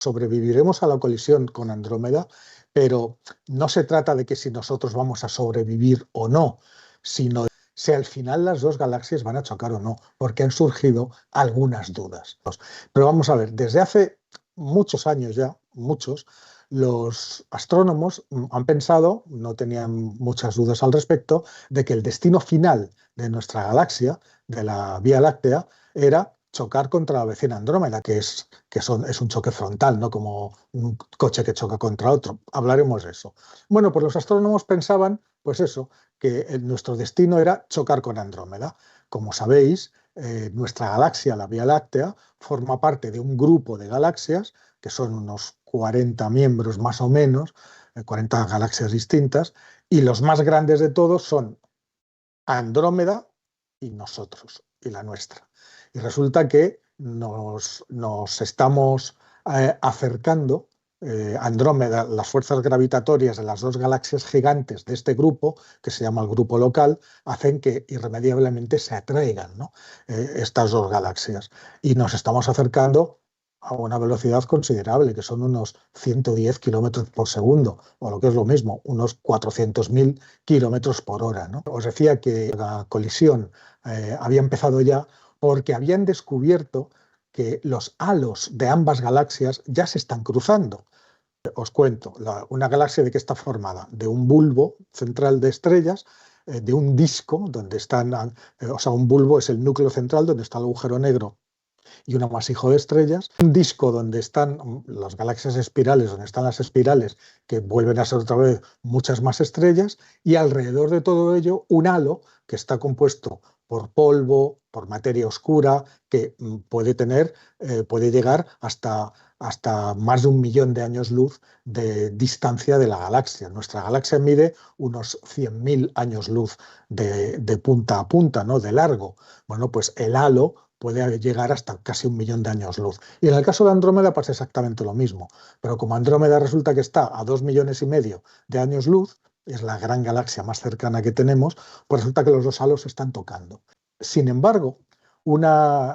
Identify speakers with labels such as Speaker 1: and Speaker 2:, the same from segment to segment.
Speaker 1: sobreviviremos a la colisión con Andrómeda, pero no se trata de que si nosotros vamos a sobrevivir o no, sino si al final las dos galaxias van a chocar o no, porque han surgido algunas dudas. Pero vamos a ver, desde hace muchos años ya, muchos, los astrónomos han pensado, no tenían muchas dudas al respecto, de que el destino final de nuestra galaxia, de la Vía Láctea, era chocar contra la vecina Andrómeda, es un choque frontal, no como un coche que choca contra otro. Hablaremos de eso. Bueno, pues los astrónomos pensaban, pues eso, que nuestro destino era chocar con Andrómeda. Como sabéis, nuestra galaxia, la Vía Láctea, forma parte de un grupo de galaxias, que son unos 40 miembros más o menos, 40 galaxias distintas, y los más grandes de todos son Andrómeda y nosotros, y la nuestra. Y resulta que nos estamos acercando, Andrómeda, las fuerzas gravitatorias de las dos galaxias gigantes de este grupo, que se llama el grupo local, hacen que irremediablemente se atraigan, ¿no? Estas dos galaxias. Y nos estamos acercando a una velocidad considerable, que son unos 110 kilómetros por segundo, o lo que es lo mismo, unos 400.000 kilómetros por hora, ¿no? Os decía que la colisión había empezado ya porque habían descubierto que los halos de ambas galaxias ya se están cruzando. Os cuento, una galaxia de qué está formada, de un bulbo central de estrellas, de un disco donde están, o sea, un bulbo es el núcleo central donde está el agujero negro y un amasijo de estrellas, un disco donde están las galaxias espirales, donde están las espirales que vuelven a ser otra vez muchas más estrellas, y alrededor de todo ello un halo que está compuesto por polvo, por materia oscura, que puede llegar hasta más de 1.000.000 de años luz de distancia de la galaxia. Nuestra galaxia mide unos 100.000 años luz de punta a punta, ¿no? De largo. Bueno, pues el halo puede llegar hasta casi 1.000.000 de años luz. Y en el caso de Andrómeda pasa exactamente lo mismo. Pero como Andrómeda resulta que está a 2,5 millones de años luz, es la gran galaxia más cercana que tenemos, pues resulta que los dos halos se están tocando. Sin embargo,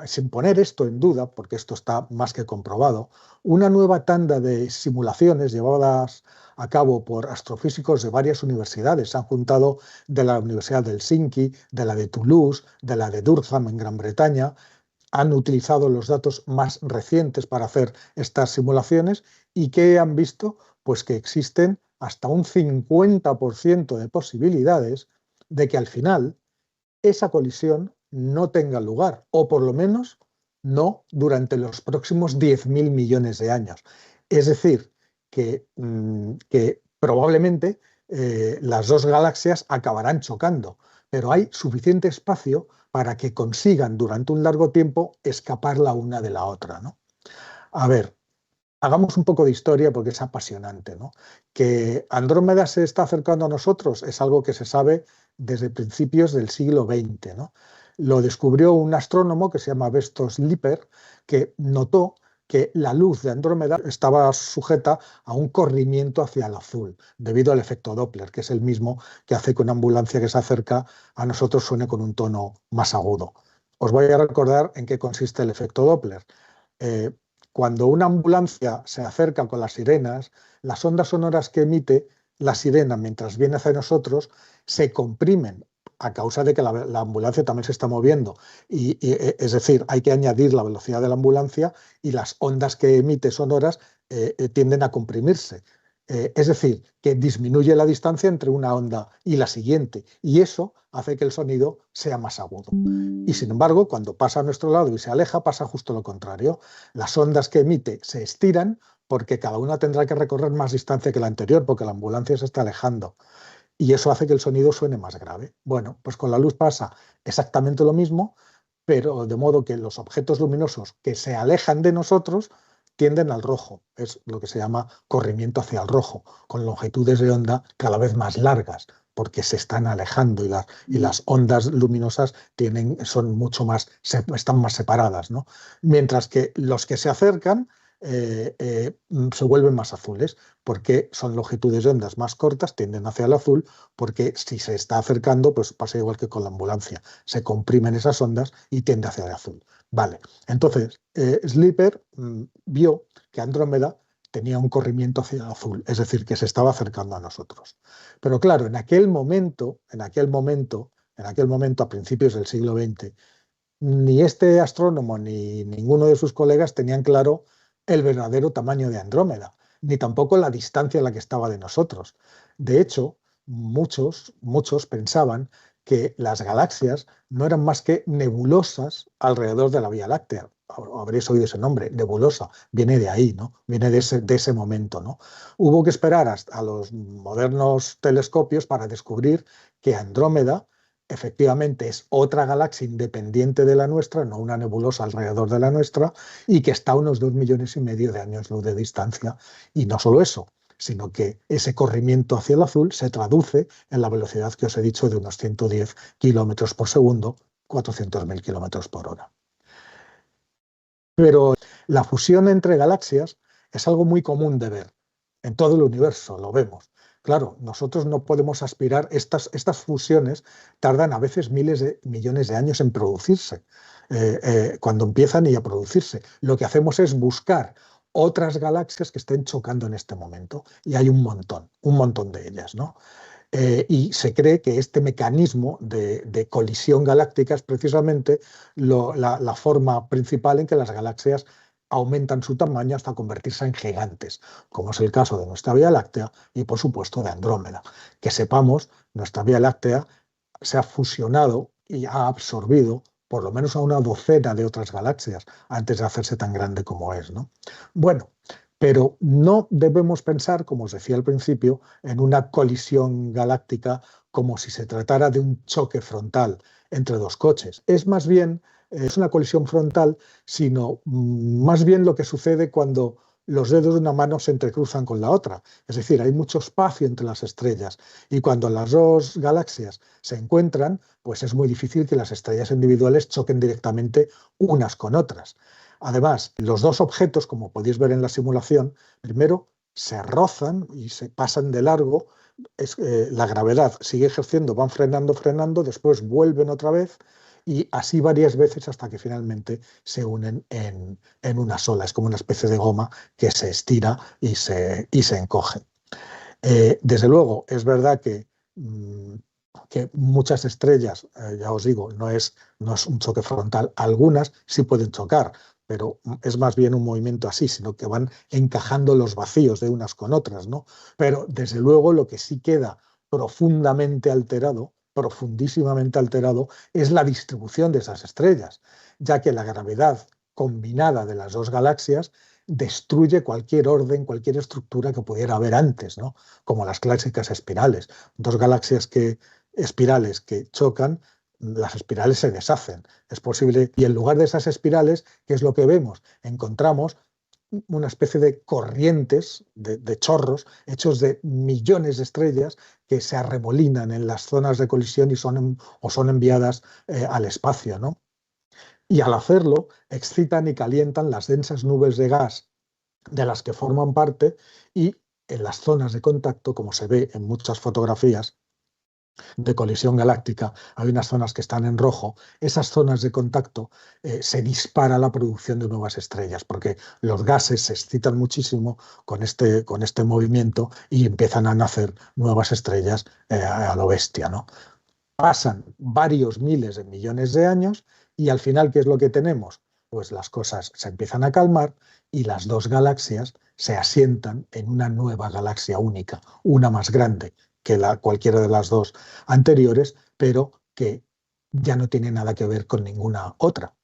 Speaker 1: sin poner esto en duda, porque esto está más que comprobado, una nueva tanda de simulaciones llevadas a cabo por astrofísicos de varias universidades, se han juntado de la Universidad de Helsinki, de la de Toulouse, de la de Durham en Gran Bretaña, han utilizado los datos más recientes para hacer estas simulaciones y ¿qué han visto? Pues que existen hasta un 50% de posibilidades de que al final esa colisión no tenga lugar, o por lo menos no durante los próximos 10.000 millones de años. Es decir, que probablemente las dos galaxias acabarán chocando, pero hay suficiente espacio para que consigan durante un largo tiempo escapar la una de la otra, ¿no? A ver, hagamos un poco de historia porque es apasionante, ¿no? Que Andrómeda se está acercando a nosotros es algo que se sabe desde principios del siglo XX, ¿no? Lo descubrió un astrónomo que se llama Bestos Lipper, que notó que la luz de Andrómeda estaba sujeta a un corrimiento hacia el azul, debido al efecto Doppler, que es el mismo que hace que una ambulancia que se acerca a nosotros suene con un tono más agudo. Os voy a recordar en qué consiste el efecto Doppler. Eh, Cuando una ambulancia se acerca con las sirenas, las ondas sonoras que emite la sirena mientras viene hacia nosotros se comprimen a causa de que la ambulancia también se está moviendo. Es decir, hay que añadir la velocidad de la ambulancia y las ondas que emite sonoras tienden a comprimirse. Es decir, que disminuye la distancia entre una onda y la siguiente y eso hace que el sonido sea más agudo. Y sin embargo, cuando pasa a nuestro lado y se aleja, pasa justo lo contrario. Las ondas que emite se estiran porque cada una tendrá que recorrer más distancia que la anterior porque la ambulancia se está alejando. Y eso hace que el sonido suene más grave. Bueno, pues con la luz pasa exactamente lo mismo, pero de modo que los objetos luminosos que se alejan de nosotros tienden al rojo. Es lo que se llama corrimiento hacia el rojo, con longitudes de onda cada vez más largas, porque se están alejando y las ondas luminosas están más separadas, ¿no? Mientras que los que se acercan se vuelven más azules, porque son longitudes de ondas más cortas, tienden hacia el azul, porque si se está acercando, pues pasa igual que con la ambulancia, se comprimen esas ondas y tiende hacia el azul. Vale, entonces Slipper vio que Andrómeda tenía un corrimiento hacia el azul, es decir, que se estaba acercando a nosotros. Pero claro, a principios del siglo XX, ni este astrónomo ni ninguno de sus colegas tenían claro el verdadero tamaño de Andrómeda, ni tampoco la distancia en la que estaba de nosotros. De hecho, muchos pensaban que las galaxias no eran más que nebulosas alrededor de la Vía Láctea. Habréis oído ese nombre, nebulosa, viene de ahí, ¿no? Viene de ese momento, ¿no? Hubo que esperar hasta los modernos telescopios para descubrir que Andrómeda efectivamente es otra galaxia independiente de la nuestra, no una nebulosa alrededor de la nuestra, y que está a unos 2,5 millones de años luz de distancia. Y no solo eso, sino que ese corrimiento hacia el azul se traduce en la velocidad que os he dicho de unos 110 kilómetros por segundo, 400.000 kilómetros por hora. Pero la fusión entre galaxias es algo muy común de ver. En todo el universo lo vemos. Claro, nosotros no podemos aspirar, estas fusiones tardan a veces miles de millones de años en producirse, cuando empiezan y a producirse. Lo que hacemos es buscar otras galaxias que estén chocando en este momento, y hay un montón de ellas, ¿no? Y se cree que este mecanismo de colisión galáctica es precisamente la forma principal en que las galaxias aumentan su tamaño hasta convertirse en gigantes, como es el caso de nuestra Vía Láctea y, por supuesto, de Andrómeda. Que sepamos, nuestra Vía Láctea se ha fusionado y ha absorbido por lo menos a una docena de otras galaxias antes de hacerse tan grande como es, ¿no? Bueno, pero no debemos pensar, como os decía al principio, en una colisión galáctica como si se tratara de un choque frontal entre dos coches. Es más bien, es una colisión frontal, sino más bien lo que sucede cuando los dedos de una mano se entrecruzan con la otra. Es decir, hay mucho espacio entre las estrellas, y cuando las dos galaxias se encuentran, pues es muy difícil que las estrellas individuales choquen directamente unas con otras. Además, los dos objetos, como podéis ver en la simulación, primero se rozan y se pasan de largo, la gravedad sigue ejerciendo, van frenando, después vuelven otra vez, y así varias veces hasta que finalmente se unen en una sola. Es como una especie de goma que se estira y se encoge. Desde luego, es verdad que muchas estrellas, ya os digo, no es un choque frontal. Algunas sí pueden chocar, pero es más bien un movimiento así, sino que van encajando los vacíos de unas con otras, ¿no? Pero desde luego lo que sí queda profundamente alterado, profundísimamente alterado, es la distribución de esas estrellas, ya que la gravedad combinada de las dos galaxias destruye cualquier orden, cualquier estructura que pudiera haber antes, ¿no? Como las clásicas espirales. Dos galaxias espirales que chocan, las espirales se deshacen. Es posible, y en lugar de esas espirales, ¿qué es lo que vemos? Encontramos una especie de corrientes, de chorros, hechos de millones de estrellas que se arremolinan en las zonas de colisión y son enviadas al espacio, ¿no? Y al hacerlo, excitan y calientan las densas nubes de gas de las que forman parte, y en las zonas de contacto, como se ve en muchas fotografías de colisión galáctica, hay unas zonas que están en rojo. Esas zonas de contacto se dispara la producción de nuevas estrellas, porque los gases se excitan muchísimo con este movimiento y empiezan a nacer nuevas estrellas a lo bestia, ¿no? Pasan varios miles de millones de años y al final, ¿qué es lo que tenemos? Pues las cosas se empiezan a calmar y las dos galaxias se asientan en una nueva galaxia única, una más grande que cualquiera de las dos anteriores, pero que ya no tiene nada que ver con ninguna otra.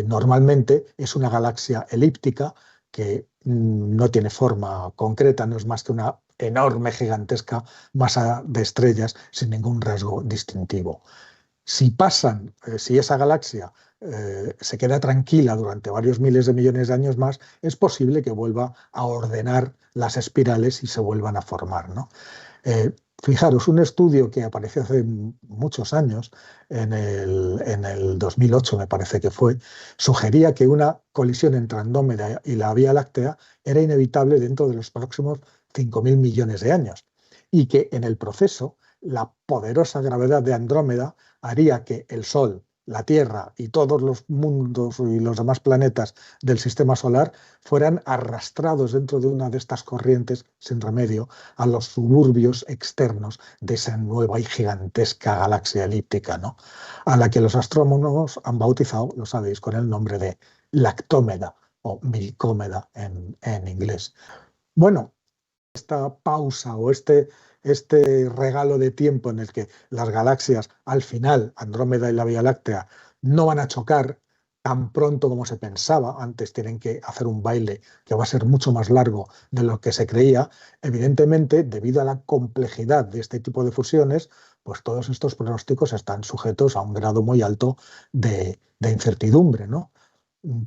Speaker 1: Normalmente es una galaxia elíptica que no tiene forma concreta, no es más que una enorme, gigantesca masa de estrellas sin ningún rasgo distintivo. Si esa galaxia se queda tranquila durante varios miles de millones de años más, es posible que vuelva a ordenar las espirales y se vuelvan a formar, ¿no? Fijaros, un estudio que apareció hace muchos años, en el 2008 me parece que fue, sugería que una colisión entre Andrómeda y la Vía Láctea era inevitable dentro de los próximos 5.000 millones de años y que en el proceso la poderosa gravedad de Andrómeda haría que el Sol, la Tierra y todos los mundos y los demás planetas del sistema solar fueran arrastrados dentro de una de estas corrientes sin remedio a los suburbios externos de esa nueva y gigantesca galaxia elíptica, ¿no? A la que los astrónomos han bautizado, lo sabéis, con el nombre de Lactómeda o Milcómeda en inglés. Bueno, esta pausa o este regalo de tiempo en el que las galaxias, al final, Andrómeda y la Vía Láctea, no van a chocar tan pronto como se pensaba. Antes tienen que hacer un baile que va a ser mucho más largo de lo que se creía. Evidentemente, debido a la complejidad de este tipo de fusiones, pues todos estos pronósticos están sujetos a un grado muy alto de incertidumbre, ¿no?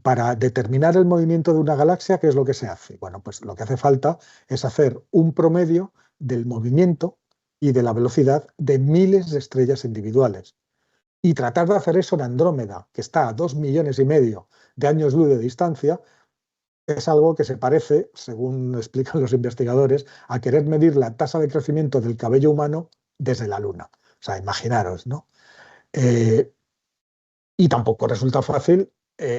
Speaker 1: Para determinar el movimiento de una galaxia, ¿qué es lo que se hace? Bueno, pues lo que hace falta es hacer un promedio del movimiento y de la velocidad de miles de estrellas individuales. Y tratar de hacer eso en Andrómeda, que está a 2,5 millones de años luz de distancia, es algo que se parece, según explican los investigadores, a querer medir la tasa de crecimiento del cabello humano desde la Luna. O sea, imaginaros, ¿no? Eh, y tampoco resulta fácil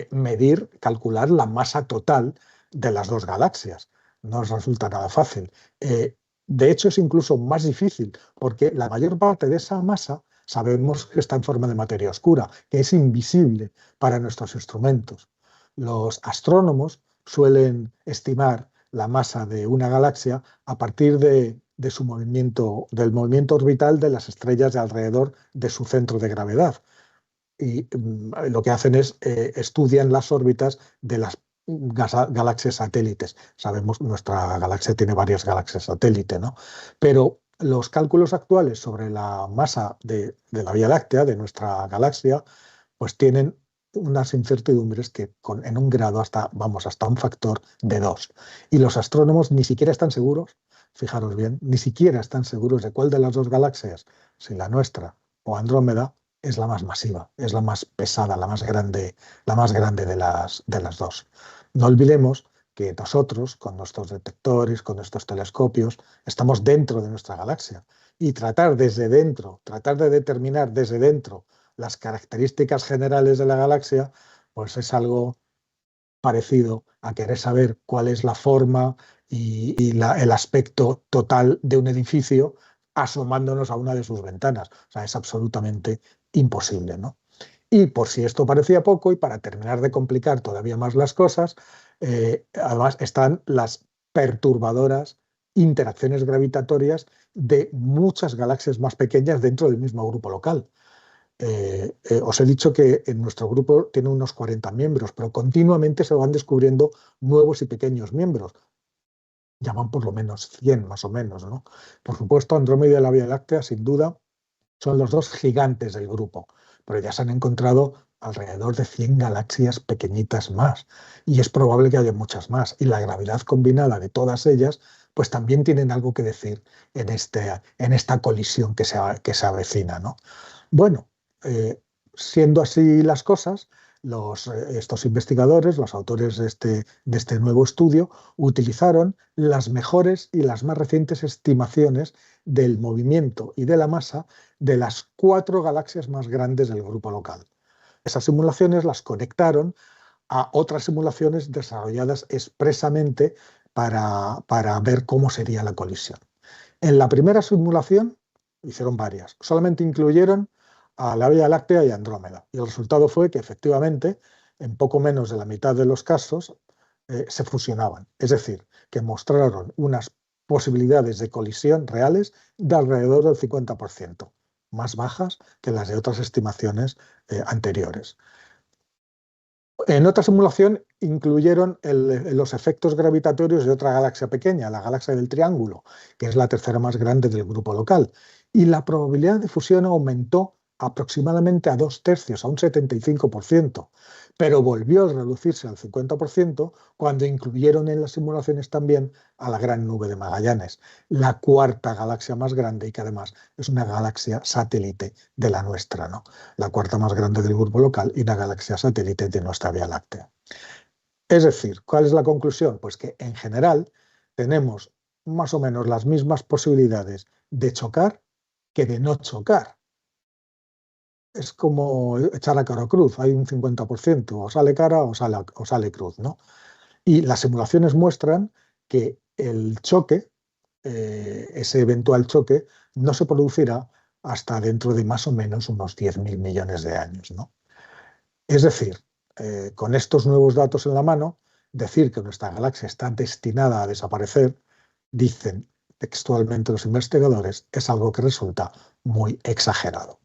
Speaker 1: medir, calcular la masa total de las dos galaxias. No resulta nada fácil. De hecho, es incluso más difícil, porque la mayor parte de esa masa sabemos que está en forma de materia oscura, que es invisible para nuestros instrumentos. Los astrónomos suelen estimar la masa de una galaxia a partir de su movimiento, del movimiento orbital de las estrellas de alrededor de su centro de gravedad. Y lo que hacen es estudian las órbitas de las galaxias satélites. Sabemos, nuestra galaxia tiene varias galaxias satélite, ¿no? Pero los cálculos actuales sobre la masa de la Vía Láctea, de nuestra galaxia, pues tienen unas incertidumbres que en un grado hasta, vamos, hasta un factor de 2. Y los astrónomos ni siquiera están seguros, fijaros bien, ni siquiera están seguros de cuál de las dos galaxias, si la nuestra o Andrómeda, es la más masiva, es la más pesada, la más grande de las dos. No olvidemos que nosotros, con nuestros detectores, con nuestros telescopios, estamos dentro de nuestra galaxia. Y tratar desde dentro, tratar de determinar desde dentro las características generales de la galaxia, pues es algo parecido a querer saber cuál es la forma y el aspecto total de un edificio asomándonos a una de sus ventanas. O sea, es absolutamente imposible, ¿no? Y por si esto parecía poco, y para terminar de complicar todavía más las cosas, además están las perturbadoras interacciones gravitatorias de muchas galaxias más pequeñas dentro del mismo grupo local. Os he dicho que en nuestro grupo tiene unos 40 miembros, pero continuamente se van descubriendo nuevos y pequeños miembros. Ya van por lo menos 100 más o menos, ¿no? Por supuesto, Andrómeda y la Vía Láctea, sin duda, son los dos gigantes del grupo, pero ya se han encontrado alrededor de 100 galaxias pequeñitas más, y es probable que haya muchas más, y la gravedad combinada de todas ellas pues también tienen algo que decir en esta colisión que se avecina, ¿no? Bueno, siendo así las cosas, estos investigadores, los autores de este nuevo estudio, utilizaron las mejores y las más recientes estimaciones del movimiento y de la masa de las 4 galaxias más grandes del grupo local. Esas simulaciones las conectaron a otras simulaciones desarrolladas expresamente para ver cómo sería la colisión. En la primera simulación, hicieron varias, solamente incluyeron a la Vía Láctea y Andrómeda. Y el resultado fue que efectivamente, en poco menos de la mitad de los casos, se fusionaban. Es decir, que mostraron unas posibilidades de colisión reales de alrededor del 50%, más bajas que las de otras estimaciones anteriores. En otra simulación incluyeron los efectos gravitatorios de otra galaxia pequeña, la galaxia del Triángulo, que es la tercera más grande del grupo local. Y la probabilidad de fusión aumentó aproximadamente a 2/3, a un 75%, pero volvió a reducirse al 50% cuando incluyeron en las simulaciones también a la Gran Nube de Magallanes, la cuarta galaxia más grande y que además es una galaxia satélite de la nuestra, ¿no? La cuarta más grande del grupo local y una galaxia satélite de nuestra Vía Láctea. Es decir, ¿cuál es la conclusión? Pues que en general tenemos más o menos las mismas posibilidades de chocar que de no chocar. Es como echar a cara o cruz, hay un 50%, o sale cara o sale cruz, ¿no? Y las simulaciones muestran que el choque, ese eventual choque, no se producirá hasta dentro de más o menos unos 10.000 millones de años, ¿no? Es decir, con estos nuevos datos en la mano, decir que nuestra galaxia está destinada a desaparecer, dicen textualmente los investigadores, es algo que resulta muy exagerado.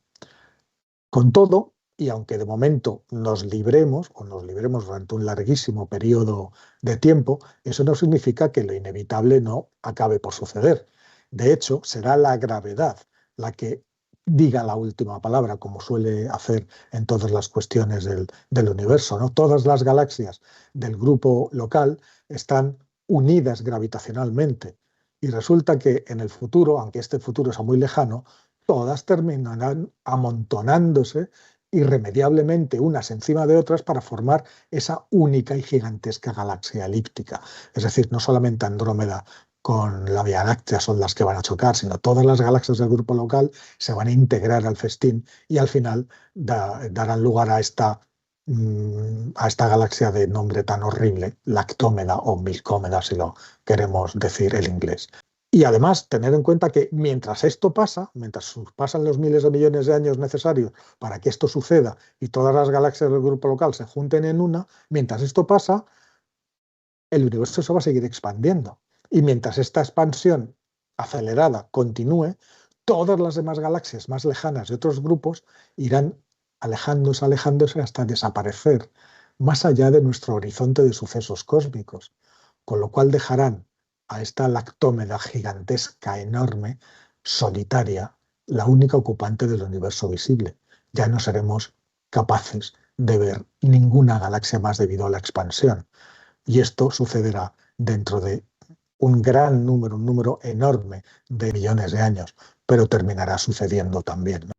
Speaker 1: Con todo, y aunque de momento nos libremos durante un larguísimo periodo de tiempo, eso no significa que lo inevitable no acabe por suceder. De hecho, será la gravedad la que diga la última palabra, como suele hacer en todas las cuestiones del universo, ¿no? Todas las galaxias del grupo local están unidas gravitacionalmente. Y resulta que en el futuro, aunque este futuro sea muy lejano, todas terminarán amontonándose irremediablemente unas encima de otras para formar esa única y gigantesca galaxia elíptica. Es decir, no solamente Andrómeda con la Vía Láctea son las que van a chocar, sino todas las galaxias del grupo local se van a integrar al festín y al final darán lugar a esta galaxia de nombre tan horrible, Lactómeda o Milcómeda, si lo queremos decir el inglés. Y además, tener en cuenta que mientras esto pasa, mientras pasan los miles de millones de años necesarios para que esto suceda y todas las galaxias del grupo local se junten en una, mientras esto pasa, el universo se va a seguir expandiendo. Y mientras esta expansión acelerada continúe, todas las demás galaxias más lejanas de otros grupos irán alejándose hasta desaparecer más allá de nuestro horizonte de sucesos cósmicos, con lo cual dejarán a esta Lactómeda gigantesca, enorme, solitaria, la única ocupante del universo visible. Ya no seremos capaces de ver ninguna galaxia más debido a la expansión. Y esto sucederá dentro de un gran número, un número enorme de millones de años, pero terminará sucediendo también, ¿no?